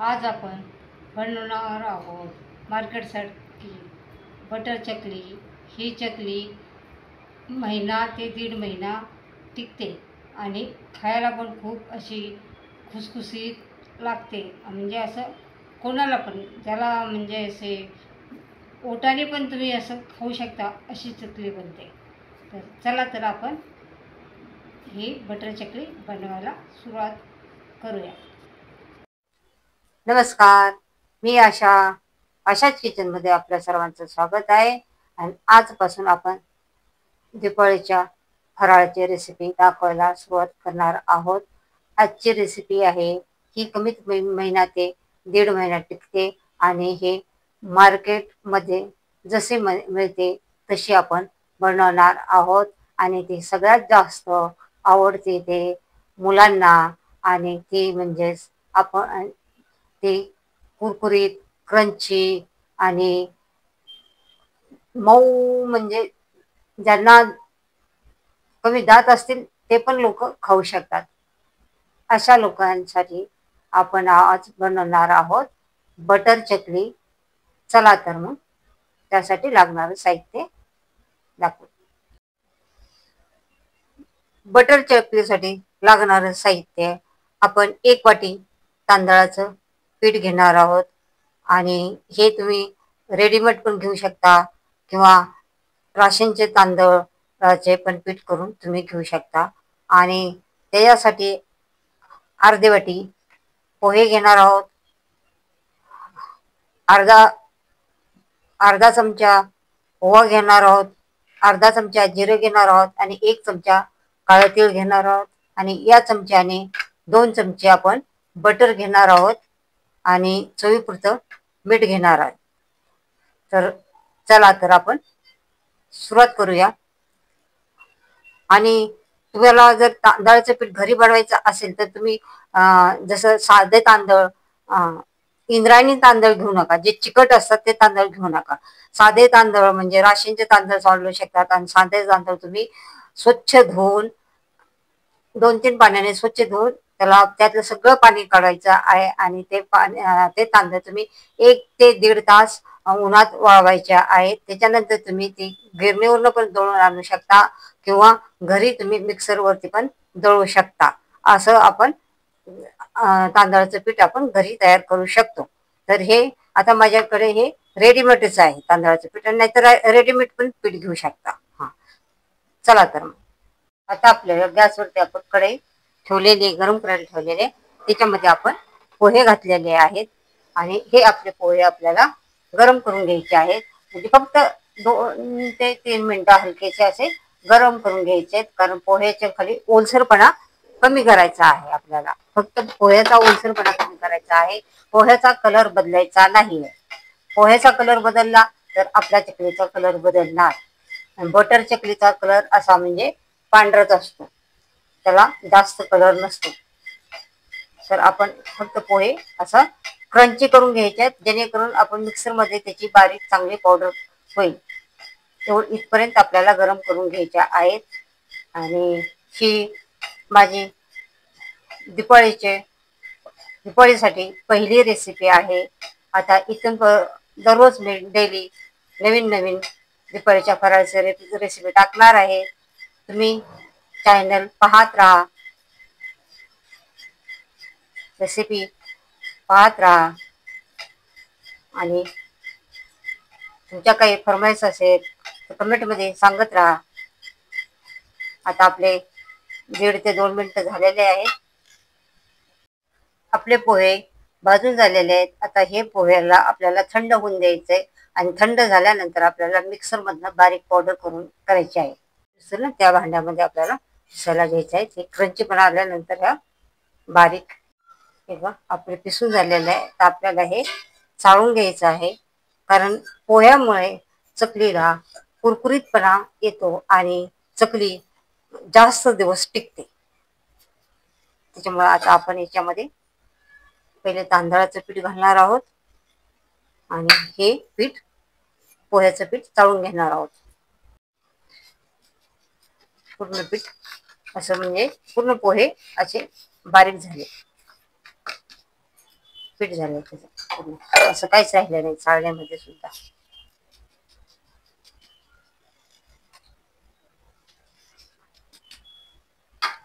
आज आपण बनवणार आहोत मार्केटसाठी बटर चकली। ही चकली महिना ते दीड महिना टिकते आणि खायला पण खूप अशी खुसखुशीत लागते। म्हणजे असं कोणाला पण ज्याला म्हणजे असे ओटाने पण तुम्ही असं खाऊ शकता अशी चकली बनते। तर चला तर आपण ही बटर चकली बनवायला सुरुवात करूया। नमस्कार, मी आशाच किचनमध्ये आपल्या सर्वांचं स्वागत आहे। आणि आजपासून आपण दिवाळीच्या फराळाची रेसिपी दाखवायला सुरुवात करणार आहोत। आजची रेसिपी आहे ही कमीत कमी महिना ते दीड महिना टिकते आणि हे मार्केटमध्ये जसे मिळते तशी आपण बनवणार आहोत। आणि ती सगळ्यात जास्त आवडते ते मुलांना, आणि ती म्हणजेच आपण ते कुरकुरीत, क्रंची आणि मऊ, म्हणजे ज्यांना कमी दात असतील ते पण लोक खाऊ शकतात, अशा लोकांसाठी आपण आज बनवणार आहोत बटर चकली। चला तर मग त्यासाठी लागणारं साहित्य दाखवू। बटर चकलीसाठी लागणारं साहित्य आपण 1 वाटी तांदळाचं पीठ घेणार आहोत। आणि हे तुम्ही रेडीमेड पण घेऊ शकता किंवा राशनचे तांदळाचे पण पीठ करून तुम्ही घेऊ शकता। आणि त्याच्यासाठी अर्धी वाटी पोहे घेणार आहोत, अर्धा चमचा ओवा घेणार आहोत, अर्धा चमचा जिरे घेणार आहोत आणि 1 चमचा काळे तीळ घेणार आहोत। आणि या चमच्याने 2 चमचे आपण बटर घेणार आहोत आणि चवीपुरतं मीठ घेणार आहोत। तर चला तर आपण सुरुवात करूया। आणि तुम्हाला जर तांदळाचं पीठ घरी बनवायचं असेल तर तुम्ही जसं साधे तांदळ, इंद्रायणी तांदळ घेऊ नका, जे चिकट असतात ते तांदळ घेऊ नका। साधे तांदळ म्हणजे राशनचे तांदळ चालू शकतात। आणि साधे तांदळ तुम्ही स्वच्छ धुवून 2-3 पाण्याने स्वच्छ धुवून त्याला त्यातलं सगळं पाणी काढायचं आहे। आणि ते तांदळ तुम्ही 1 ते दीड तास उन्हात वाळवायचे आहेत। त्याच्यानंतर तुम्ही ती गिरणीवरून पण दळून आणू शकता किंवा घरी तुम्ही मिक्सरवरती पण दळू शकता। असं आपण तांदळाचं पीठ आपण घरी तयार करू शकतो। तर हे आता माझ्याकडे हे रेडीमेडच आहे तांदळाचं पीठ, नाहीतर रेडीमेड पण पीठ घेऊ शकता। चला तर मग आता आपल्याला गॅसवरती आपण कढई ठेवलेली, गरम करायला ठेवलेले, त्याच्यामध्ये आपण पोहे घातलेले आहेत। आणि हे आपले पोहे आपल्याला गरम करून घ्यायचे आहेत। म्हणजे फक्त 2 ते 3 मिनिटं हलकेसे असे गरम करून घ्यायचे आहेत, कारण पोह्याच्या खाली ओलसरपणा कमी करायचा आहे। आपल्याला फक्त पोह्याचा ओलसरपणा कमी करायचा आहे, पोह्याचा कलर बदलायचा नाही। पोह्याचा कलर बदलला तर आपल्या चकलीचा कलर बदलणार। बटर चकलीचा कलर असा म्हणजे पांढराच असतो, त्याला जास्त कलर नसतो। तर आपण फक्त पोहे असं क्रंची करून घ्यायचे आहेत, जेणेकरून आपण मिक्सरमध्ये त्याची बारीक चांगली पावडर होईल तेवढं इथपर्यंत आपल्याला गरम करून घ्यायच्या आहेत। आणि ही माझी दिवाळीसाठी पहिली रेसिपी आहे। आता इथून दररोज मी डेली नवीन नवीन दिवाळीच्या फराळाच्या रेसिपी टाकणार आहे। तुम्ही चॅनल पाहत राहा, रेसिपी पाहत राहा। आणि तुमच्या काही फरमाईश असेल तर कमेंटमध्ये सांगत राहा। आता आपले 1.5 ते 2 मिनिटं झालेले आहेत। आपले पोहे भाजून झालेले आहेत। आता हे पोह्याला आपल्याला थंड होऊन द्यायचंय आणि थंड झाल्यानंतर आपल्याला मिक्सरमधनं बारीक पावडर करायची आहे। ना त्या भांड्यामध्ये आपल्याला पिसायला घ्यायचं आहे। ते क्रंचीपणा आल्यानंतर ह्या बारीक किंवा आपले पिसून झालेलं आहे, तर आपल्याला हे चाळून घ्यायचं आहे। कारण पोह्यामुळे चकलीला कुरकुरीतपणा येतो आणि चकली जास्त दिवस टिकते। त्याच्यामुळे आता आपण याच्यामध्ये पहिले तांदळाचं पीठ घालणार आहोत आणि हे पीठ पोह्याचं पीठ चाळून घेणार आहोत। पूर्ण पीठ असं म्हणजे पूर्ण पोहे असे बारीक झाले। पीठ झालं त्याचं पूर्ण. असं काहीच राहिलं नाही चाळण्यामध्ये सुद्धा.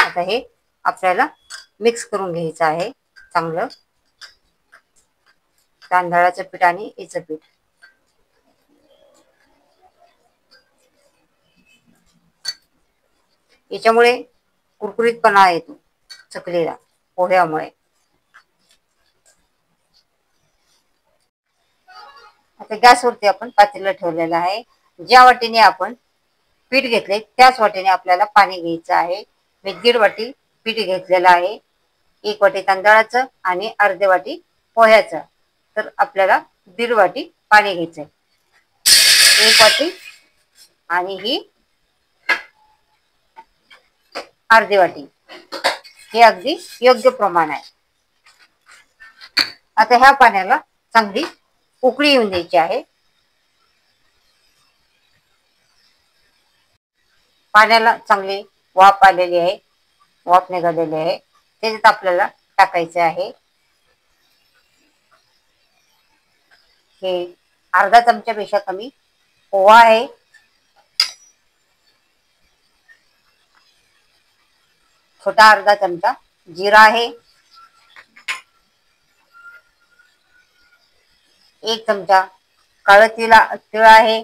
आता हे आपल्याला मिक्स करून घ्यायचं आहे चांगलं, तांदळाचं पीठ आणि याचं पीठ. याच्यामुळे कुरकुरीतपणा येतो चकलीला पोह्यामुळे. आता गॅसवरती आपण पातेलं ठेवलेलं आहे. ज्या वाटीने आपण पीठ घेतले त्याच वाटीने आपल्याला पाणी घ्यायचं आहे. मी 1.5 वाटी पीठ घेतलेलं आहे. 1 वाटी तांदळाचं आणि अर्धी वाटी पोह्याचं. तर आपल्याला 1.5 वाटी पाणी घ्यायचंय. 1 वाटी आणि ही अर्धी वाटी, हे अगदी योग्य प्रमाण आहे. आता ह्या पाण्याला चांगली उकळी येऊन द्यायची आहे. पाण्याला चांगली वाफ आलेली आहे, वाफ निघालेली आहे. त्याच्यात आपल्याला टाकायचे आहे हे अर्धा चमच्यापेक्षा कमी ओवा आहे, छोटा अर्धा चमचा जिरा आहे, 1 चमचा काळं तीळ आहे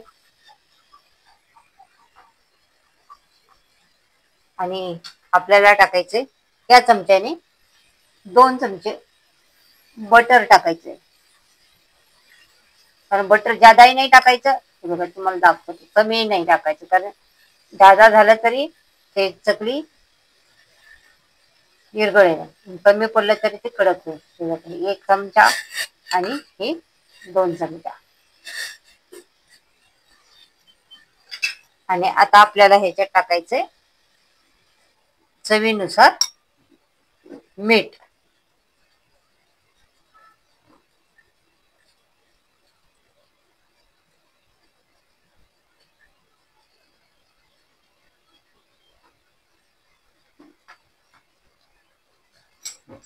आणि आपल्याला टाकायचे या चमच्याने 2 चमचे बटर टाकायचे. कारण बटर जादाही नाही टाकायचं, बघा तुम्हाला दाखवते, कमी नाही टाकायचं. कारण जादा झालं तरी ते चकली विरघळेल, कमी पडलं तरी ते कडक होईल. 1 चमचा आणि हे 2 चमचा. आणि आता आपल्याला ह्याच्यात टाकायचे चवीनुसार मीठ.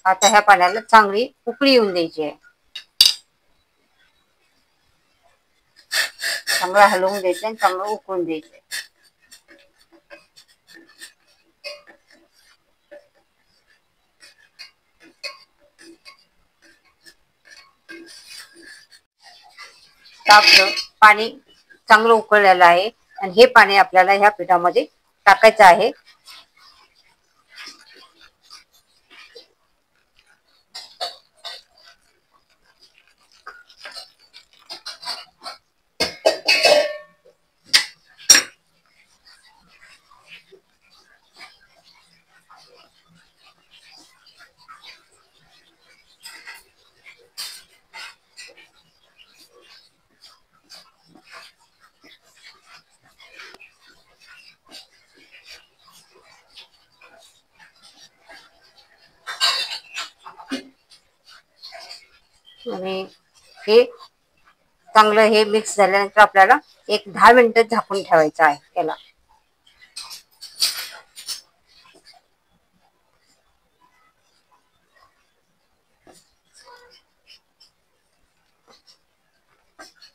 आता ह्या पाण्याला चांगली उकळी येऊन द्यायची आहे. चांगलं हलवून द्यायचं आणि चांगलं उकळून द्यायचं. आपलं पाणी चांगलं उकळलेलं आहे आणि हे पाणी आपल्याला ह्या पिठामध्ये टाकायचं आहे. आणि हे चांगलं हे मिक्स झाल्यानंतर आपल्याला एक 10 मिनिटं झाकून ठेवायचं आहे. त्याला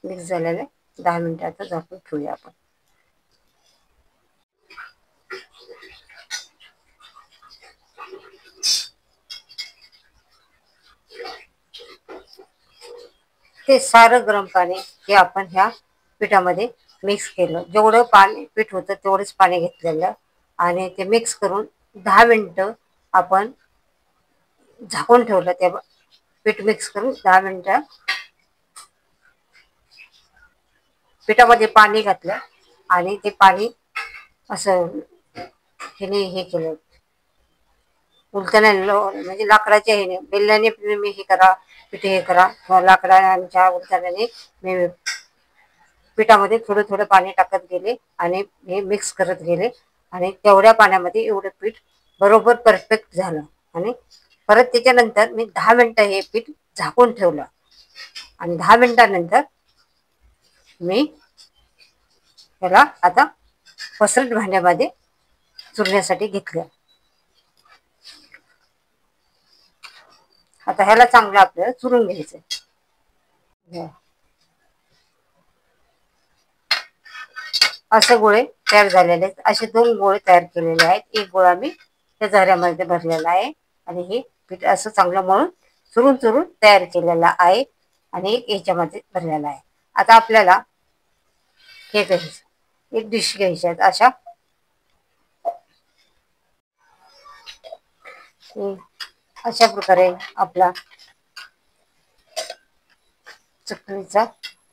मिक्स झालेलं 10 मिनिटाचं झाकून ठेवूया आपण. ते सारं गरम पाणी हे आपण ह्या पिठामध्ये मिक्स केलं. जेवढं पाणी पीठ होतं तेवढंच पाणी घेतलेलं आणि ते मिक्स करून 10 मिनिटं आपण झाकून ठेवलं. ते पीठ मिक्स करून 10 मिनिटं पिठामध्ये पाणी घातलं आणि ते पाणी असं ह्याने हे केलं, उलटण्याने म्हणजे लाकडाच्या ह्याने बेलण्याने मी हे करा पिठे हे करा, किंवा लाकडाच्या उलटण्याने मी पिठामध्ये थोडं थोडं पाणी टाकत गेले आणि हे मिक्स करत गेले आणि तेवढ्या पाण्यामध्ये एवढं पीठ बरोबर परफेक्ट झालं. आणि परत त्याच्यानंतर मी 10 मिनिटं हे पीठ झाकून ठेवलं आणि 10 मिनिटानंतर मी त्याला आता पसरट भांड्यामध्ये चुरण्यासाठी घेतलं. आता ह्याला चांगलं आपल्याला चुरून घ्यायचंय. असे गोळे तयार झालेले आहेत. असे 2 गोळे तयार केलेले आहेत. एक गोळा मी त्या झाऱ्यामध्ये भरलेला आहे आणि हे पीठ असं चांगलं मळून चुरून चुरून तयार केलेला आहे आणि एक याच्यामध्ये भरलेला आहे. आता आपल्याला हे घ्यायचं, एक डिश घ्यायची आहे. अशा प्रकारे आपला चकलीचा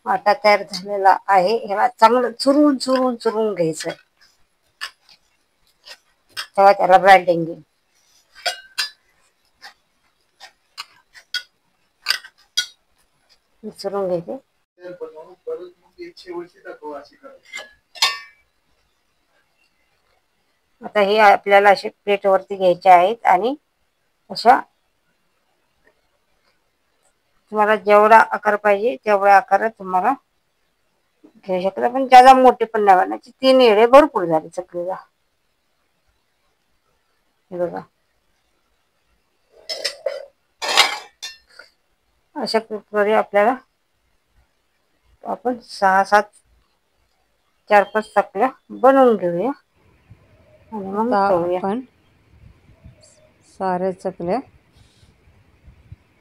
आटा तयार झालेला आहे. ह्याला चांगलं चुरून चुरून चुरून घ्यायचं, तेव्हा त्याला ब्राइंडिंग येईल. चुरून घ्यायचे. आता हे आपल्याला असे प्लेटवरती घ्यायचे आहेत आणि अशा तुम्हाला जेवढा आकार पाहिजे तेवढ्या आकारात तुम्हाला घेऊ शकता, पण ज्यादा मोठे पण नाही बनायचे. 3 येडे भरपूर झाले चकलीला. हे बघा, अशा प्रकारे आपल्याला आपण 6-7 4-5 चकल्या बनवून घेऊया आणि मग आपण साऱ्या चकल्या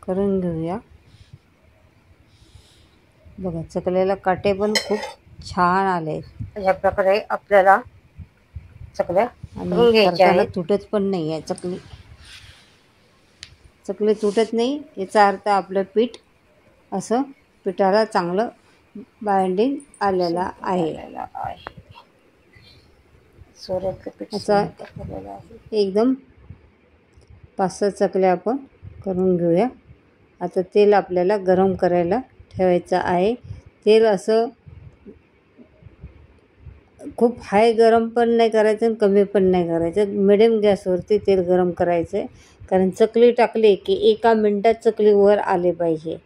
करून घेऊया. बघा, चकल्याला काटे पण खूप छान आले. अशा प्रकारे आपल्याला चकल्या करून घ्यायच्या आहेत. तुटत पण नाही आहे चकली तुटत नाही. याचा अर्थ आपलं पीठ असं पिठाला चांगलं बाइंडिंग आलेला आहे. असा एकदम 5-6 चकल्या आपण करून घेऊया. आता तेल आपल्याला गरम करायला ठेवायचं आहे. तेल असं खूप हाय गरम पण नाही करायचं आणि कमी पण नाही करायचं. मिडियम गॅसवरती तेल गरम करायचं आहे, कारण चकली टाकली की 1 मिनिटात चकली वर आले पाहिजे.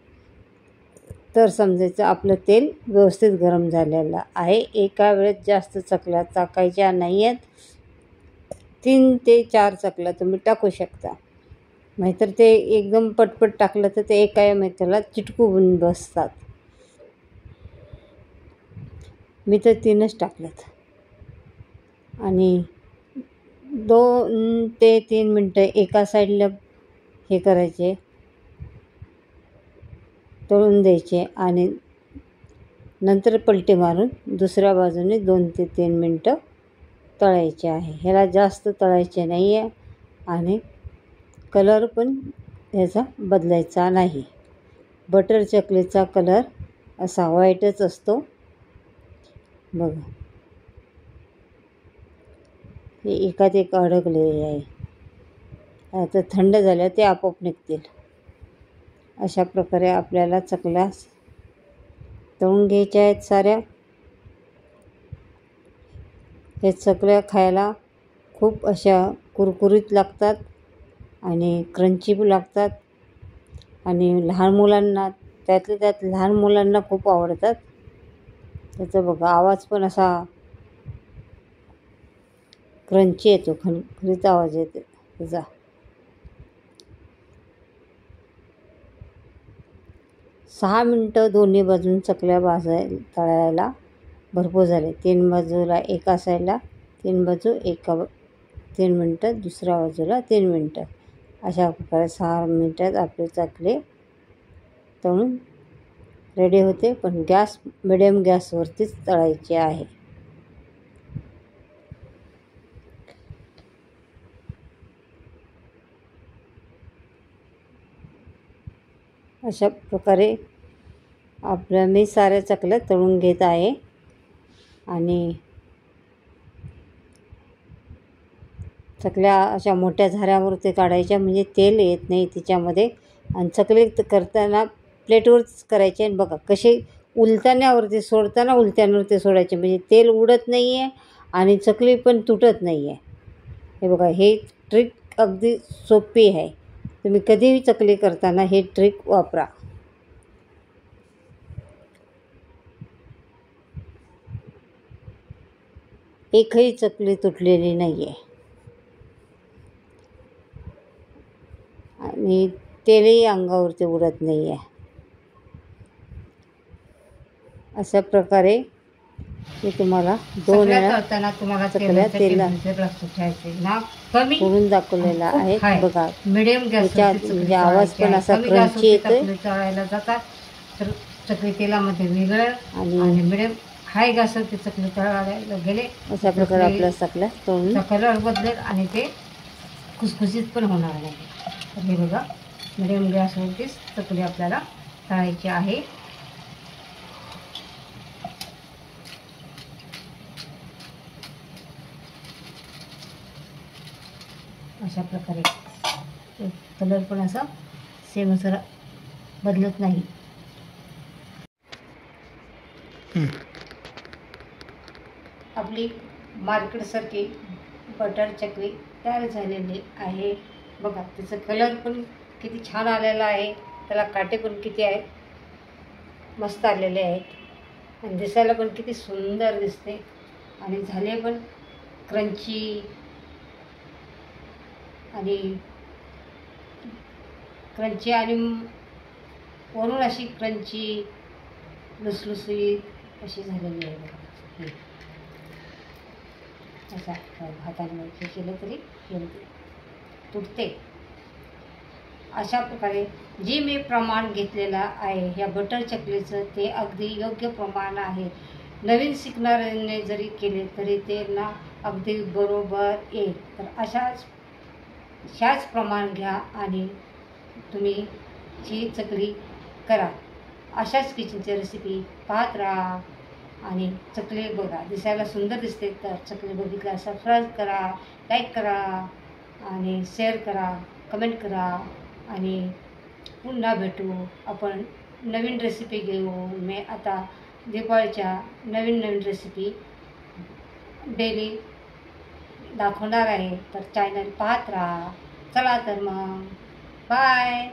तर समजायचं आपलं तेल व्यवस्थित गरम झालेलं आहे. एका वेळेस जास्त चकल्या टाकायच्या नाही आहेत. 3 ते 4 चकल्या तुम्ही टाकू शकता, नाहीतर ते एकदम पटपट टाकलं तर ते एका मेथीला चिटकून बसतात. मी तर 3च टाकल्यात आणि 2 ते 3 मिनटं एका साईडला हे करायचे, तळून द्यायचे आणि नंतर पलटी मारून दुसऱ्या बाजूने 2 ते 3 मिनटं तळायचे आहे. ह्याला जास्त तळायचे नाही आहे आणि कलर पण ह्याचा बदलायचा नाही. बटर चकलीचा कलर असा व्हाईटच असतो. बघा, हे एकात एक अडकलेले आहे. आता थंड झाल्या ते आपोआप निघतील. अशा प्रकारे आपल्याला चकल्या तळून घ्यायच्या आहेत साऱ्या. हे चकल्या खायला खूप अशा कुरकुरीत लागतात आणि क्रंची लागतात आणि लहान मुलांना, त्यातल्या त्यात लहान मुलांना खूप आवडतात. त्याचा बघा आवाज पण असा क्रंची येतो, खरीच आवाज येतो त्याचा. सहा मिनटं दोन्ही बाजून चकल्या तळायला भरपूर झाले. 3 बाजूला एका साईडला 3 बाजू 3 मिनटं, दुसऱ्या बाजूला 3 मिनटं. अशा प्रकारे 6 मिनटात आपले चकले तळून रेडी होते. पण गॅस मिडियम गॅसवरतीच तळायचे आहे. अशा प्रकारे मी साऱ्या चकल्या तळून घेत आहे आणि चकल्या अशा मोठ्या झाऱ्यावरती काढायच्या, म्हणजे तेल येत नाही तिच्यामध्ये. आणि चकली करताना प्लेटवरच करायचे. आणि बघा कसे उलटण्यावरती उलट्यांवरती सोडायचे, म्हणजे तेल उडत नाही आहे आणि चकली पण तुटत नाही आहे. हे बघा, हे ट्रिक अगदी सोपी आहे. तुम्ही कधीही चकली करताना हे ट्रिक वापरा. एकही चकली तुटलेली नाही आहे आणि तेलही अंगावरती उडत नाही आहे. अशा प्रकारे मी तुम्हाला 2 सगळ्या वेळा तळताना तुम्हाला चकल्या तेलाचं तेलात टेम्परेचर लक्षात ठेवायचे ना. कमी करून दाखवलेला खूप आहे high. बघा. मिडियम त्याच्यात गॅसवरती म्हणजे चकली आवाज तळायची पण आहे. असा कमी क्रंची गॅसवरती येतोय चकली तळायला जातात तर चकली तेलामध्ये विरघळेल आणि आणि मिडियम हाय गॅसवरती चकली तळायला गेले अशा प्रकारे आपल्या चकल्या तळून कलर बदलेल आणि ते खुसखुशीत पण होणार नाही. तर हे बघा, मिडियम गॅसवरतीच चकली आपल्याला तळायची आहे. अशा प्रकारे कलर पण असा सेम असं बदलत नाही. आपली मार्केटसारखी बटर चकली तयार झालेली आहे. बघा, त्याचं कलर पण किती छान आलेला आहे, त्याला काटे पण किती आहेत, मस्त आलेले आहेत आणि दिसायला पण किती सुंदर दिसते आणि झाले पण क्रंची आणि वरून अशी क्रंची लुसलुसीत अशी झालेली आहे. बघा, असा हाताने हे केलं तरी तुटते. अशा प्रकारे जे मी प्रमाण घेतलेलं आहे ह्या बटर चकलीचं ते अगदी योग्य प्रमाण आहे. नवीन शिकणाऱ्यांनी जरी केले तरी ते ना अगदी बरोबर येईल. तर ह्याच प्रमाण घ्या आणि तुम्ही ही चकली करा. अशाच किचनची रेसिपी पाहत राहा आणि चकली बघा, दिसायला सुंदर दिसते तर चकली बघितल्यास सबस्क्राईब करा, लाईक करा आणि शेअर करा, कमेंट करा आणि पुन्हा भेटू. आपण नवीन रेसिपी घेऊ. मी आता दिवाळीच्या नवीन रेसिपी डेली दाखवणार आहे. तर चॅनल पाहत राहा. चला तर मग बाय.